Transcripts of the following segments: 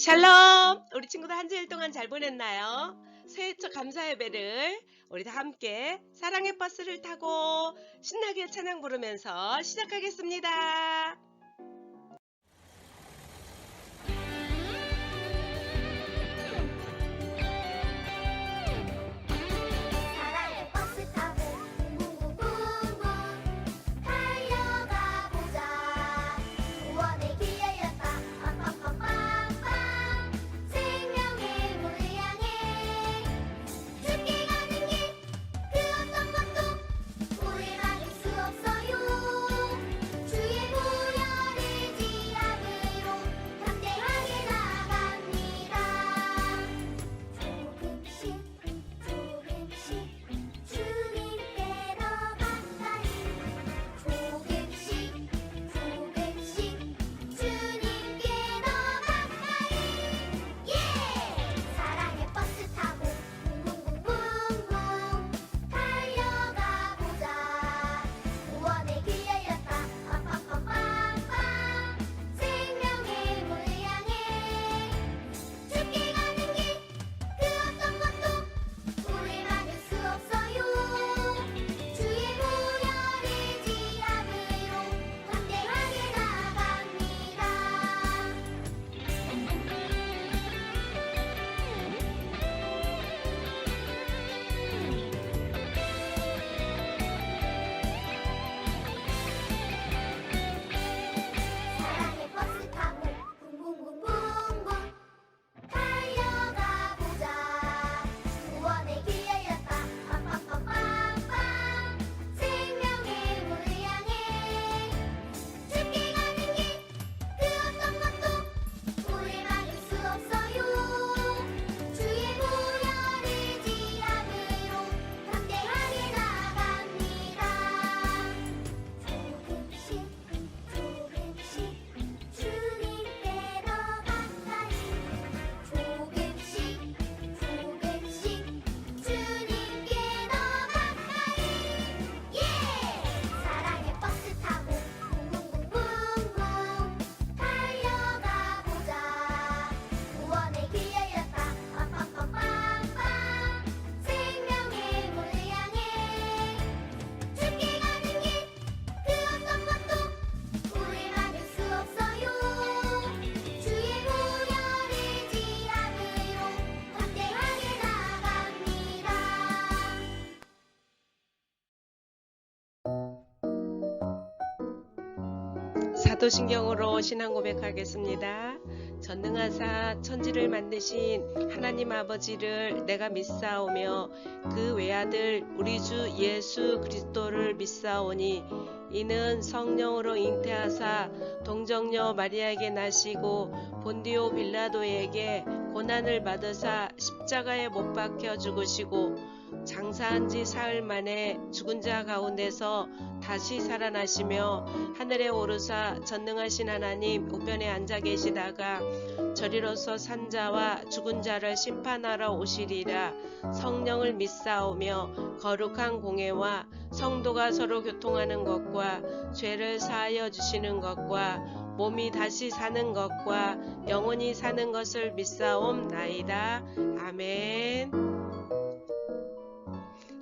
샬롬! 우리 친구들 한 주일 동안 잘 보냈나요? 새해 첫 감사 예배를 우리 다 함께 사랑의 버스를 타고 신나게 찬양 부르면서 시작하겠습니다. 사랑의 버스 타고 붕붕붕붕붕 달려가 보자. 구원의 길 열렸다. 빰빰빰빰빰 생명의 문을 향해 죽게 가는 길 그 어떤 것도 우릴 막을 수 없어요. 주의 보혈의 지압으로 담대하게 나갑니다. 조금씩 주님께로 가까이 조금씩 주님께로 가까이 사랑의 버스 타고 붕붕붕붕붕 달려가 보자. 구원의 길 열렸다. 빰빰빰빰빰 생명의 문을 향해 죽게 가는 길 그 어떤 것도 우릴 막을 수 없어요. 주의 보혈의 지압으로 담대하게 나갑니다. 사랑의 버스 타고 붕붕붕붕붕 달려가 보자. 구원의 길 열렸다. 빰빰빰빰빰 생명의 문을 향해 죽게 가는 길 그 어떤 것도 우릴 막을 수 없어요. 주의 보혈의 지압으로 담대하게 나갑니다. 조금씩 주님께로 가까이 조금씩 주님께로 가까이 사랑의 버스 타고 붕붕붕붕붕 달려가 보자. 구원의 길 열렸다. 빰빰빰빰빰 생명의 문을 향해 죽게 가는 길 그 어떤 것도 우릴 막을 수 없어요. 주의 보혈의 지압으로 담대하게 나갑니다. 사도신경으로 신앙 고백하겠습니다. 전능하사 천지를 만드신 하나님 아버지를 내가 믿사오며 그 외아들 우리 주 예수 그리스도를 믿사오니 이는 성령으로 잉태하사 동정녀 마리아에게 나시고 본디오 빌라도에게 고난을 받으사 십자가에 못 박혀 죽으시고 장사한 지 사흘 만에 죽은 자 가운데서 다시 살아나시며 하늘에 오르사 전능하신 하나님 우편에 앉아 계시다가 저리로서 산 자와 죽은 자를 심판하러 오시리라. 성령을 믿사오며 거룩한 공회와 성도가 서로 교통하는 것과 죄를 사하여 주시는 것과 몸이 다시 사는 것과 영원히 사는 것을 믿사옵나이다. 아멘.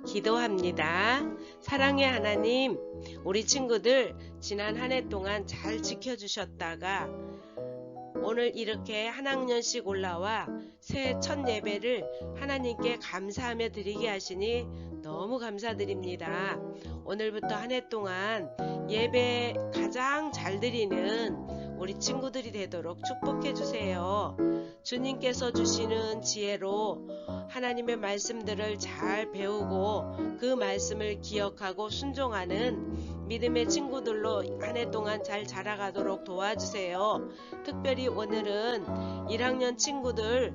기도합니다. 사랑의 하나님, 우리 친구들 지난 한 해 동안 잘 지켜주셨다가 오늘 이렇게 한 학년씩 올라와 새해 첫 예배를 하나님께 감사하며 드리게 하시니 너무 감사드립니다. 오늘부터 한 해 동안 예배 가장 잘 드리는 우리 친구들이 되도록 축복해 주세요. 주님께서 주시는 지혜로 하나님의 말씀들을 잘 배우고 그 말씀을 기억하고 순종하는 믿음의 친구들로 한 해 동안 잘 자라가도록 도와주세요. 특별히 오늘은 1학년 친구들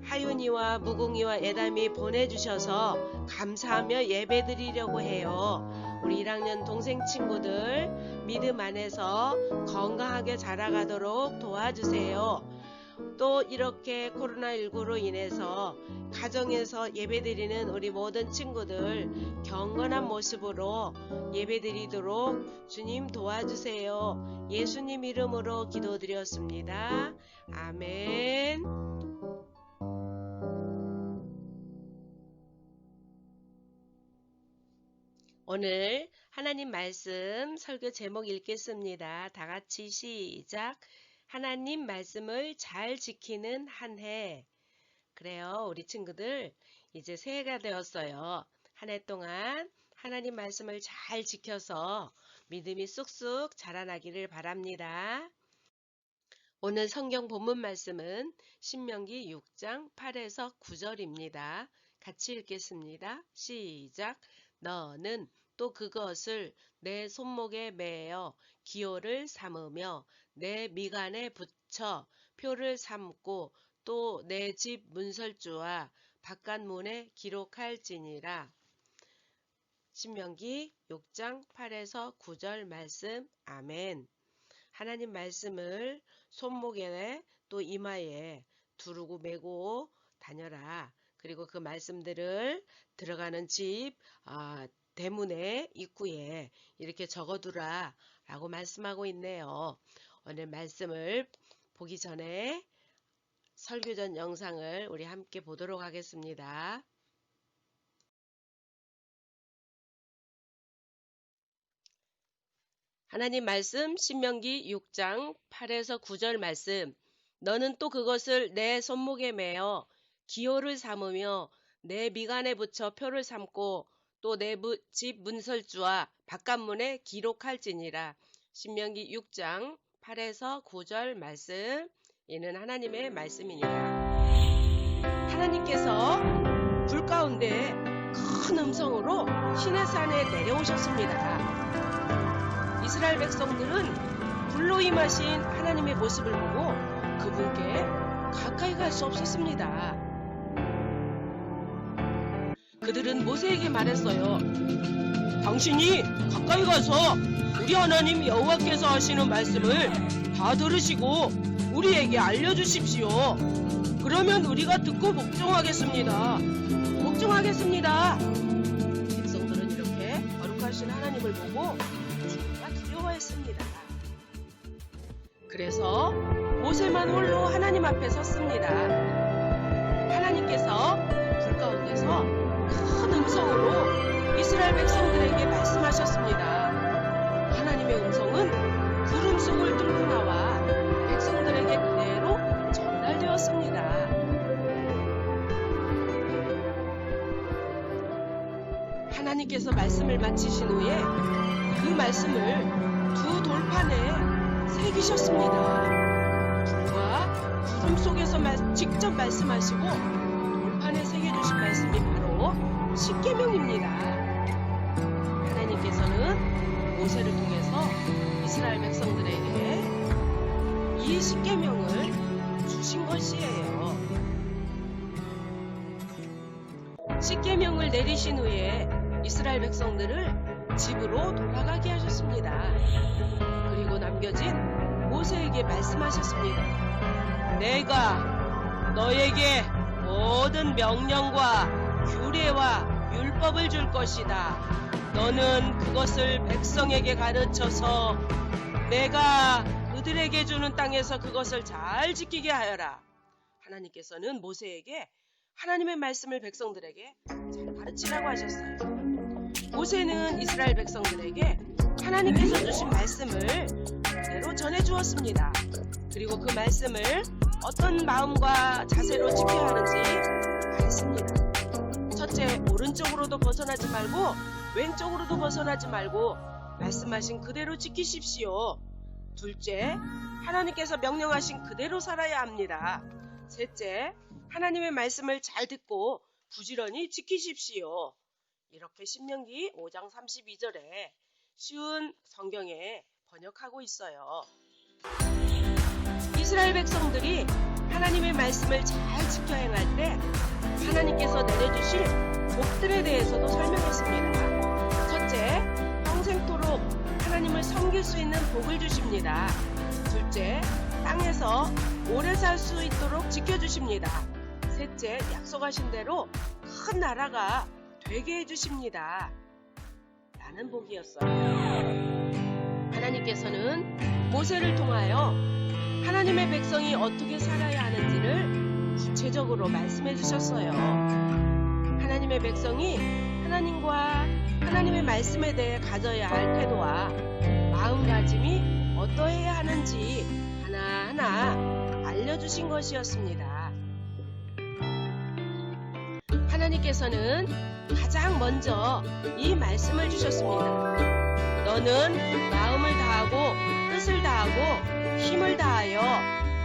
하윤이와 무궁이와 예담이 보내주셔서 감사하며 예배 드리려고 해요. 우리 1학년 동생 친구들 믿음 안에서 건강하게 자라가도록 도와주세요. 또 이렇게 코로나19로 인해서 가정에서 예배드리는 우리 모든 친구들 경건한 모습으로 예배드리도록 주님 도와주세요. 예수님 이름으로 기도드렸습니다. 아멘. 오늘 하나님 말씀 설교 제목 읽겠습니다. 다 같이 시작. 하나님 말씀을 잘 지키는 한 해. 그래요, 우리 친구들 이제 새해가 되었어요. 한 해 동안 하나님 말씀을 잘 지켜서 믿음이 쑥쑥 자라나기를 바랍니다. 오늘 성경 본문 말씀은 신명기 6장 8에서 9절입니다. 같이 읽겠습니다. 시작. 너는 또 그것을 내 손목에 매어 기호를 삼으며 내 미간에 붙여 표를 삼고 또 내 집 문설주와 바깥문에 기록할지니라. 신명기 6장 8에서 9절 말씀. 아멘. 하나님 말씀을 손목에 또 이마에 두르고 메고 다녀라. 그리고 그 말씀들을 들어가는 집 대문에 입구에 이렇게 적어두라 라고 말씀하고 있네요. 오늘 말씀을 보기 전에 설교 전 영상을 우리 함께 보도록 하겠습니다. 하나님 말씀 신명기 6장 8에서 9절 말씀. 너는 또 그것을 내 손목에 매어 기호를 삼으며 내 미간에 붙여 표를 삼고 또 내 집 문설주와 바깥문에 기록할지니라. 신명기 6장 8에서 9절 말씀. 이는 하나님의 말씀이니라. 하나님께서 불 가운데 큰 음성으로 시내산에 내려오셨습니다. 이스라엘 백성들은 불로 임하신 하나님의 모습을 보고 그분께 가까이 갈 수 없었습니다. 그들은 모세에게 말했어요. 당신이 가까이 가서 우리 하나님 여호와께서 하시는 말씀을 다 들으시고 우리에게 알려주십시오. 그러면 우리가 듣고 복종하겠습니다. 복종하겠습니다. 백성들은 이렇게 거룩하신 하나님을 보고 죽기가 두려워했습니다. 그래서 모세만 홀로 하나님 앞에 섰습니다. 하나님께서 불 가운데서 큰 음성으로 이스라엘 백성들에게 말씀하셨습니다. 하나님의 음성은 구름 속을 뚫고 나와 백성들에게 그대로 전달되었습니다. 하나님께서 말씀을 마치신 후에 그 말씀을 두 돌판에 새기셨습니다. 불과 구름 속에서 직접 말씀하시고 돌판에 새겨주신 말씀이 바로 십계명입니다. 하나님께서는 모세를 통해서 이스라엘 백성들에게 이 십계명을 주신 것이에요. 십계명을 내리신 후에 이스라엘 백성들을 집으로 돌아가게 하셨습니다. 그리고 남겨진 모세에게 말씀하셨습니다. 내가 너에게 모든 명령과 규례와 율법을 줄 것이다. 너는 그것을 백성에게 가르쳐서 내가 그들에게 주는 땅에서 그것을 잘 지키게 하여라. 하나님께서는 모세에게 하나님의 말씀을 백성들에게 잘 가르치라고 하셨어요. 모세는 이스라엘 백성들에게 하나님께서 주신 말씀을 그대로 전해주었습니다. 그리고 그 말씀을 어떤 마음과 자세로 지켜야 하는지 말했습니다. 첫째, 오른쪽으로도 벗어나지 말고 왼쪽으로도 벗어나지 말고 말씀하신 그대로 지키십시오. 둘째, 하나님께서 명령하신 그대로 살아야 합니다. 셋째, 하나님의 말씀을 잘 듣고 부지런히 지키십시오. 이렇게 신명기 5장 32절에 쉬운 성경에 번역하고 있어요. 이스라엘 백성들이 하나님의 말씀을 잘 지켜 행할 때 하나님께서 내려주실 복들에 대해서도 설명했습니다. 첫째, 평생토록 하나님을 섬길 수 있는 복을 주십니다. 둘째, 땅에서 오래 살 수 있도록 지켜주십니다. 셋째, 첫째 약속하신 대로 큰 나라가 되게 해주십니다. 라는 복이었어요. 하나님께서는 모세를 통하여 하나님의 백성이 어떻게 살아야 하는지를 구체적으로 말씀해 주셨어요. 하나님의 백성이 하나님과 하나님의 말씀에 대해 가져야 할 태도와 마음가짐이 어떠해야 하는지 하나하나 알려주신 것이었습니다. 하나님께서는 가장 먼저 이 말씀을 주셨습니다. 너는 마음을 다하고 뜻을 다하고 힘을 다하여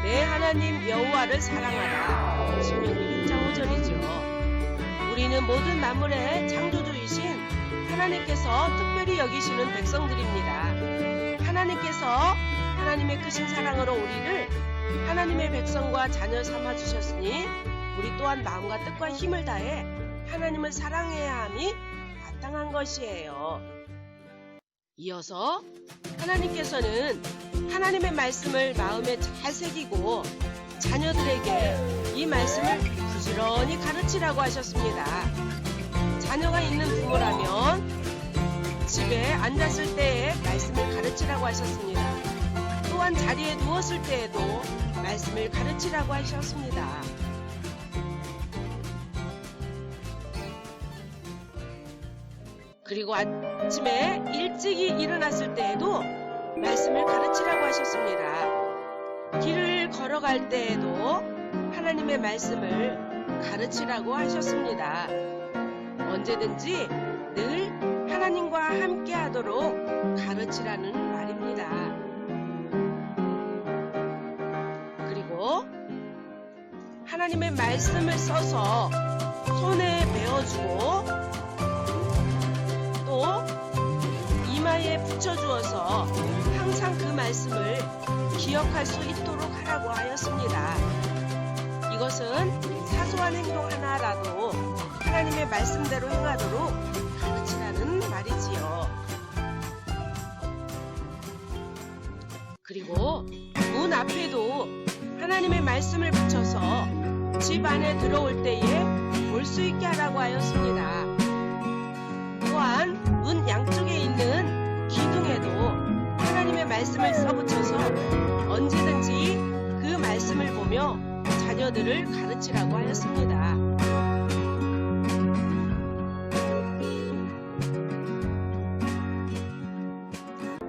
내 하나님 여호와를 사랑하라. 신명기 6장 5절이죠. 우리는 모든 만물의 창조주이신 하나님께서 특별히 여기시는 백성들입니다. 하나님께서 하나님의 크신 사랑으로 우리를 하나님의 백성과 자녀 삼아 주셨으니 우리 또한 마음과 뜻과 힘을 다해 하나님을 사랑해야 함이 마땅한 것이에요. 이어서 하나님께서는 하나님의 말씀을 마음에 잘 새기고 자녀들에게 이 말씀을 부지런히 가르치라고 하셨습니다. 자녀가 있는 부모라면 집에 앉았을 때에 말씀을 가르치라고 하셨습니다. 또한 자리에 누웠을 때에도 말씀을 가르치라고 하셨습니다. 그리고 아침에 일찍이 일어났을 때에도 말씀을 가르치라고 하셨습니다. 길을 걸어갈 때에도 하나님의 말씀을 가르치라고 하셨습니다. 언제든지 늘 하나님과 함께 하도록 가르치라는 말입니다. 그리고 하나님의 말씀을 써서 손에 베어주고 또 이마에 붙여주어서 항상 그 말씀을 기억할 수 있도록 하라고 하였습니다. 이것은 사소한 행동 하나라도 하나님의 말씀대로 행하도록 가르치라는 말이지요. 그리고 문 앞에도 하나님의 말씀을 붙여서 집 안에 들어올 때에 볼 수 있게 하라고 하였습니다. 또한 문 양쪽에 있는 기둥에도 하나님의 말씀을 써붙여서 언제든지 그 말씀을 보며 자녀들을 가르치라고 하였습니다.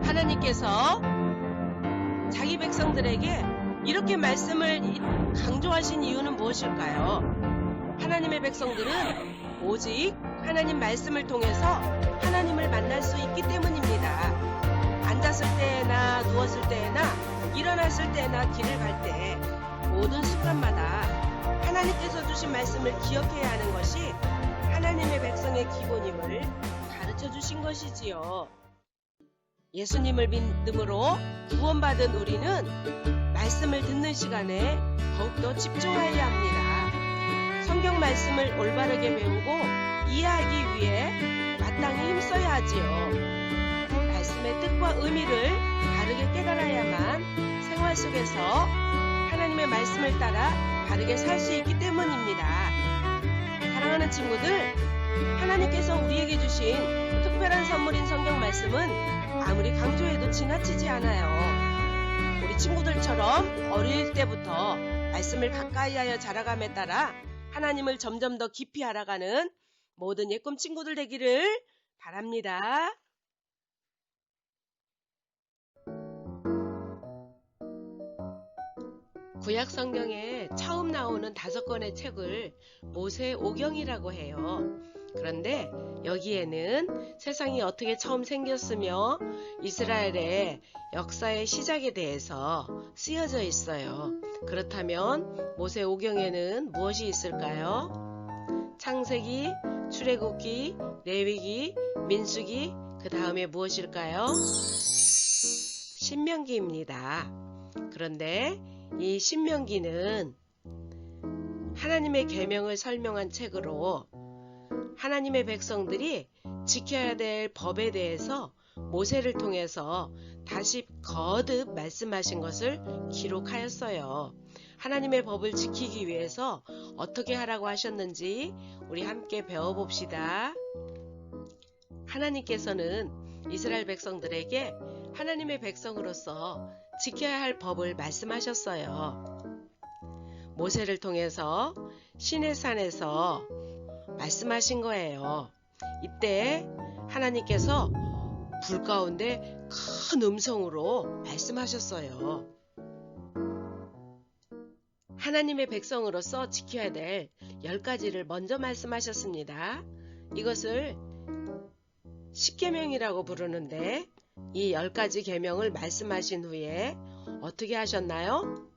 하나님께서 자기 백성들에게 이렇게 말씀을 강조하신 이유는 무엇일까요? 하나님의 백성들은 오직 하나님 말씀을 통해서 하나님을 만날 수 있기 때문입니다. 앉았을 때나 누웠을 때나 일어났을 때나 길을 갈 때 모든 순간마다 하나님께서 주신 말씀을 기억해야 하는 것이 하나님의 백성의 기본임을 가르쳐 주신 것이지요. 예수님을 믿음으로 구원받은 우리는 말씀을 듣는 시간에 더욱더 집중해야 합니다. 성경 말씀을 올바르게 배우고 이해하기 위해 마땅히 힘써야 하지요. 말씀의 뜻과 의미를 바르게 깨달아야만 생활 속에서 하나님의 말씀을 따라 바르게 살 수 있기 때문입니다. 사랑하는 친구들, 하나님께서 우리에게 주신 특별한 선물인 성경 말씀은 아무리 강조해도 지나치지 않아요. 우리 친구들처럼 어릴 때부터 말씀을 가까이 하여 자라감에 따라 하나님을 점점 더 깊이 알아가는 모든 예꿈 친구들 되기를 바랍니다. 구약 성경에 처음 나오는 5권의 책을 모세오경이라고 해요. 그런데 여기에는 세상이 어떻게 처음 생겼으며 이스라엘의 역사의 시작에 대해서 쓰여져 있어요. 그렇다면 모세오경에는 무엇이 있을까요? 창세기, 출애굽기, 레위기, 민수기, 그 다음에 무엇일까요? 신명기입니다. 그런데 이 신명기는 하나님의 계명을 설명한 책으로 하나님의 백성들이 지켜야 될 법에 대해서 모세를 통해서 다시 거듭 말씀하신 것을 기록하였어요. 하나님의 법을 지키기 위해서 어떻게 하라고 하셨는지 우리 함께 배워봅시다. 하나님께서는 이스라엘 백성들에게 하나님의 백성으로서 지켜야 할 법을 말씀하셨어요. 모세를 통해서 시내산에서 말씀하신 거예요. 이때 하나님께서 불 가운데 큰 음성으로 말씀하셨어요. 하나님의 백성으로서 지켜야 될 10가지를 먼저 말씀하셨습니다. 이것을 십계명이라고 부르는데 이 10가지 계명을 말씀하신 후에 어떻게 하셨나요?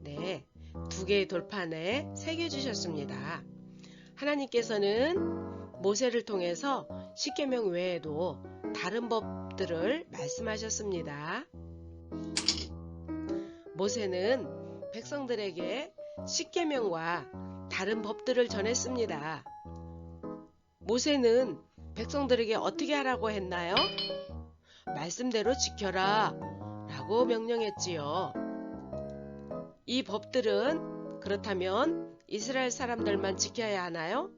네, 2개의 돌판에 새겨주셨습니다. 하나님께서는 모세를 통해서 십계명 외에도 다른 법들을 말씀하셨습니다. 모세는 백성들에게 십계명과 다른 법들을 전했습니다. 모세는 백성들에게 어떻게 하라고 했나요? 말씀대로 지켜라 라고 명령했지요. 이 법들은 그렇다면 이스라엘 사람들만 지켜야 하나요?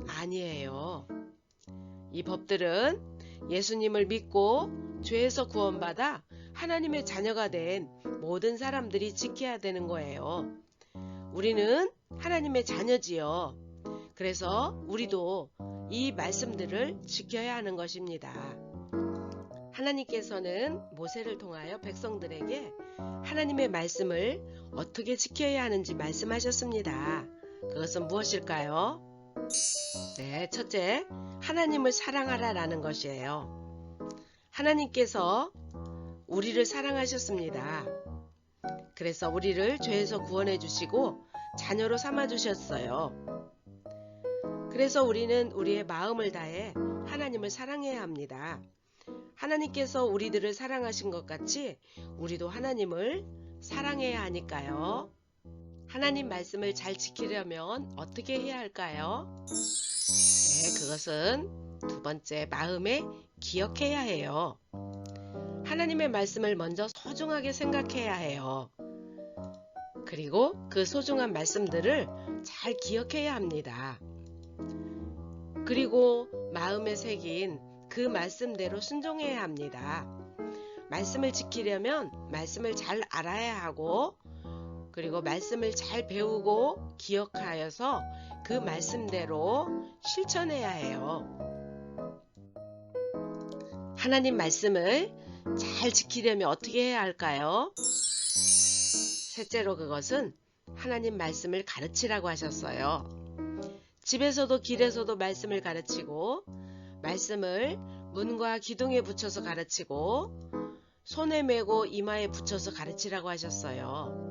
아니에요. 이 법들은 예수님을 믿고 죄에서 구원받아 하나님의 자녀가 된 모든 사람들이 지켜야 되는 거예요. 우리는 하나님의 자녀지요. 그래서 우리도 이 말씀들을 지켜야 하는 것입니다. 하나님께서는 모세를 통하여 백성들에게 하나님의 말씀을 어떻게 지켜야 하는지 말씀하셨습니다. 그것은 무엇일까요? 네, 첫째, 하나님을 사랑하라라는 것이에요. 하나님께서 우리를 사랑하셨습니다. 그래서 우리를 죄에서 구원해 주시고 자녀로 삼아 주셨어요. 그래서 우리는 우리의 마음을 다해 하나님을 사랑해야 합니다. 하나님께서 우리들을 사랑하신 것 같이 우리도 하나님을 사랑해야 하니까요. 하나님 말씀을 잘 지키려면 어떻게 해야 할까요? 네, 그것은 2번째, 마음에 기억해야 해요. 하나님의 말씀을 먼저 소중하게 생각해야 해요. 그리고 그 소중한 말씀들을 잘 기억해야 합니다. 그리고 마음에 새긴 그 말씀대로 순종해야 합니다. 말씀을 지키려면 말씀을 잘 알아야 하고, 그리고 말씀을 잘 배우고 기억하여서 그 말씀대로 실천해야 해요. 하나님 말씀을 잘 지키려면 어떻게 해야 할까요? 셋째로, 그것은 하나님 말씀을 가르치라고 하셨어요. 집에서도 길에서도 말씀을 가르치고, 말씀을 문과 기둥에 붙여서 가르치고, 손에 메고 이마에 붙여서 가르치라고 하셨어요.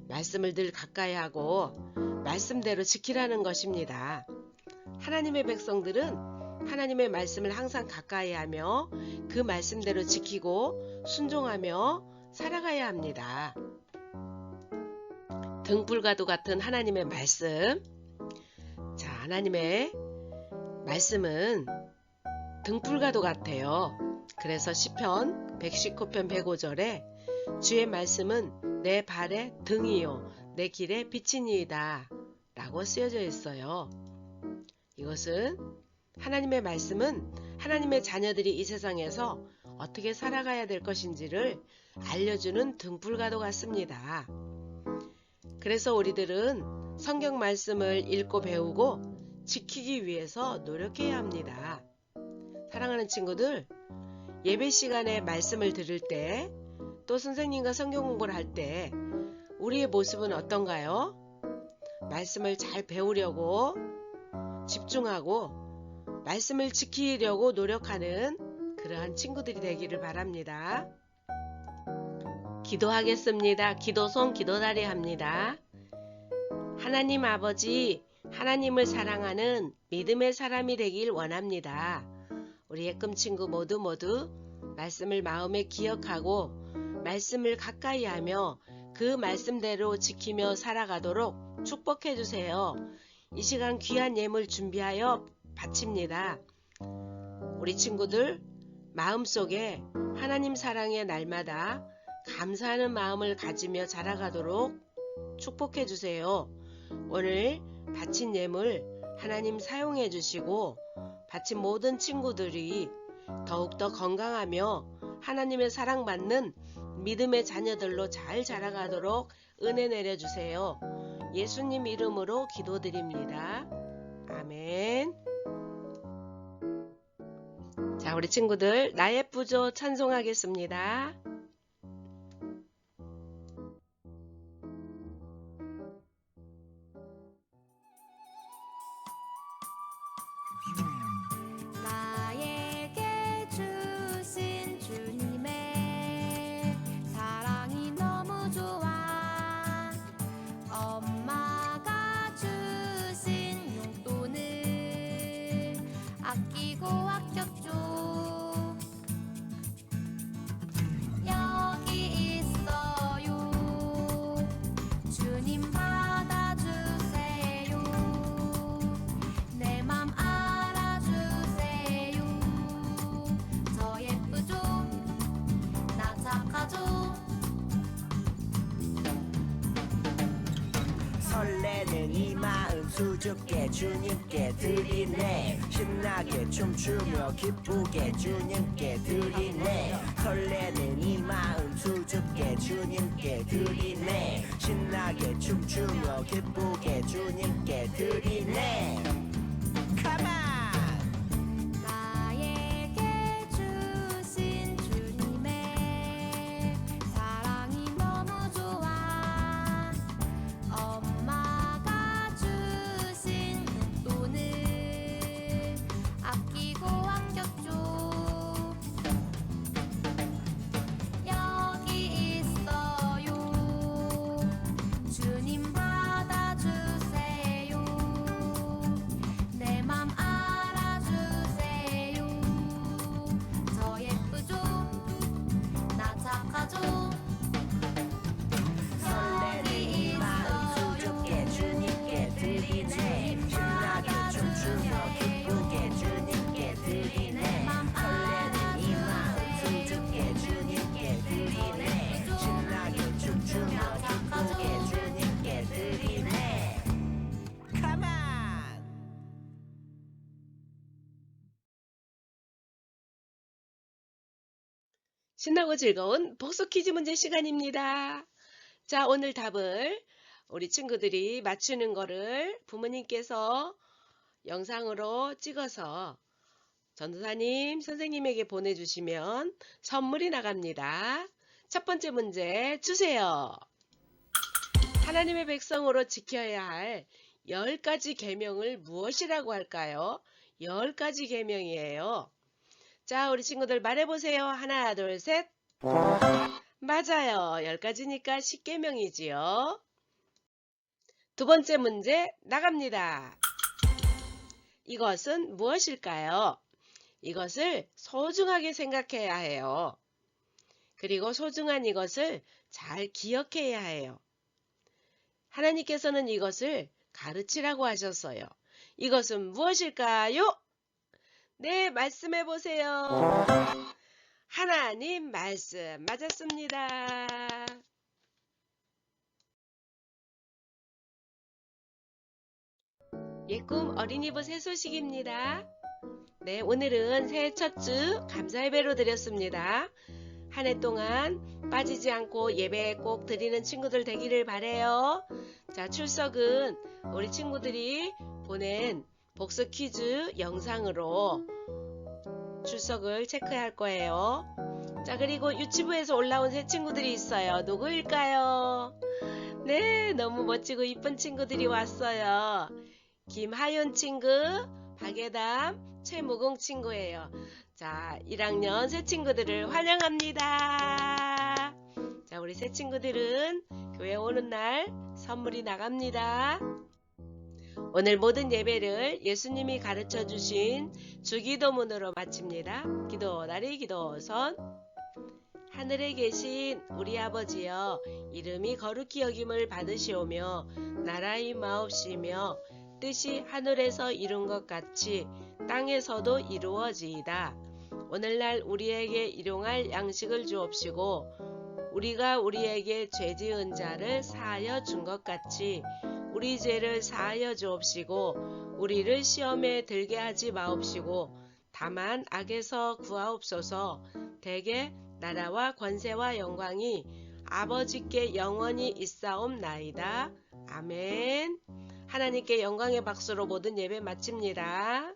말씀을 늘 가까이 하고 말씀대로 지키라는 것입니다. 하나님의 백성들은 하나님의 말씀을 항상 가까이 하며 그 말씀대로 지키고 순종하며 살아가야 합니다. 등불과도 같은 하나님의 말씀. 자, 하나님의 말씀은 등불과도 같아요. 그래서 시편 119편 105절에 주의 말씀은 내 발의 등이요 내 길의 빛이니이다 라고 쓰여져 있어요. 이것은 하나님의 말씀은 하나님의 자녀들이 이 세상에서 어떻게 살아가야 될 것인지를 알려주는 등불과도 같습니다. 그래서 우리들은 성경 말씀을 읽고 배우고 지키기 위해서 노력해야 합니다. 사랑하는 친구들, 예배 시간에 말씀을 들을 때, 또 선생님과 성경 공부를 할 때 우리의 모습은 어떤가요? 말씀을 잘 배우려고 집중하고 말씀을 지키려고 노력하는 그러한 친구들이 되기를 바랍니다. 기도하겠습니다. 기도손 기도다리 합니다. 하나님 아버지, 하나님을 사랑하는 믿음의 사람이 되길 원합니다. 우리 예금 친구 모두 말씀을 마음에 기억하고 말씀을 가까이 하며 그 말씀대로 지키며 살아가도록 축복해 주세요. 이 시간 귀한 예물 준비하여 바칩니다. 우리 친구들 마음속에 하나님 사랑의 날마다 감사하는 마음을 가지며 자라가도록 축복해 주세요. 오늘 바친 예물 하나님 사용해 주시고 바친 모든 친구들이 더욱더 건강하며 하나님의 사랑받는 믿음의 자녀들로 잘 자라가도록 은혜 내려주세요. 예수님 이름으로 기도드립니다. 아멘. 자, 우리 친구들 나 예쁘죠? 찬송하겠습니다. 나에게 주신 주님의 사랑이 너무 좋아. 엄마가 주신 용돈을 아끼고 아꼈죠. 여기 있어요. 주님 받아주세요. 내 맘 알아주세요. 저 예쁘죠? 나 착하죠? 설레는 이 마음 수줍게 주님께 드리네. 신나게 춤추며 기쁘게 주님께 드리네. 설레는 이 마음 수줍게 주님께 드리네. 신나게 춤추며 기쁘게 주님께 드리네. Come on! 나에게 주신 주님의 사랑이 너무 좋아. 엄마가 주신 용돈을 아끼고 아꼈죠. 여기 있어요. 주님 받아주세요. 내 맘 알아주세요. 저 예쁘죠? 나 착하죠? 설레는 이 마음 수줍게 주님께 드리네. 신나게 춤추며 기쁘게 주님께 드리네. 설레는 이 마음 수줍게 주님께 드리네. 신나게 춤추며 기쁘게 주님께 드리네. Come on! 신나고 즐거운 복수 퀴즈 문제 시간입니다. 자, 오늘 답을 우리 친구들이 맞추는 거를 부모님께서 영상으로 찍어서 전도사님, 선생님에게 보내주시면 선물이 나갑니다. 첫 번째 문제 주세요. 하나님의 백성으로 지켜야 할 10가지 계명을 무엇이라고 할까요? 10가지 계명이에요. 자, 우리 친구들 말해보세요. 하나, 둘, 셋. 맞아요. 10가지니까 10계명이지요. 두 번째 문제 나갑니다. 이것은 무엇일까요? 이것을 소중하게 생각해야 해요. 그리고 소중한 이것을 잘 기억해야 해요. 하나님께서는 이것을 가르치라고 하셨어요. 이것은 무엇일까요? 네, 말씀해 보세요. 하나님 말씀 맞았습니다. 예꿈 어린이부 새 소식입니다. 네, 오늘은 새해 첫 주 감사 예배로 드렸습니다. 한 해 동안 빠지지 않고 예배 꼭 드리는 친구들 되기를 바래요. 자, 출석은 우리 친구들이 보낸 복수 퀴즈 영상으로 출석을 체크할 거예요. 자, 그리고 유치부에서 올라온 새 친구들이 있어요. 누구일까요? 네, 너무 멋지고 이쁜 친구들이 왔어요. 김하윤 친구, 박예담, 최무공 친구예요. 자, 1학년 새 친구들을 환영합니다. 자, 우리 새 친구들은 교회 오는 날 선물이 나갑니다. 오늘 모든 예배를 예수님이 가르쳐 주신 주기도문으로 마칩니다. 기도다리 기도선. 하늘에 계신 우리 아버지여, 이름이 거룩히 여김을 받으시오며 나라의 마옵시며 뜻이 하늘에서 이룬 것 같이 땅에서도 이루어지이다. 오늘날 우리에게 일용할 양식을 주옵시고 우리가 우리에게 죄 지은 자를 사하여 준 것 같이 우리 죄를 사하여 주옵시고 우리를 시험에 들게 하지 마옵시고 다만 악에서 구하옵소서. 대개 나라와 권세와 영광이 아버지께 영원히 있사옵나이다. 아멘. 하나님께 영광의 박수로 모든 예배 마칩니다.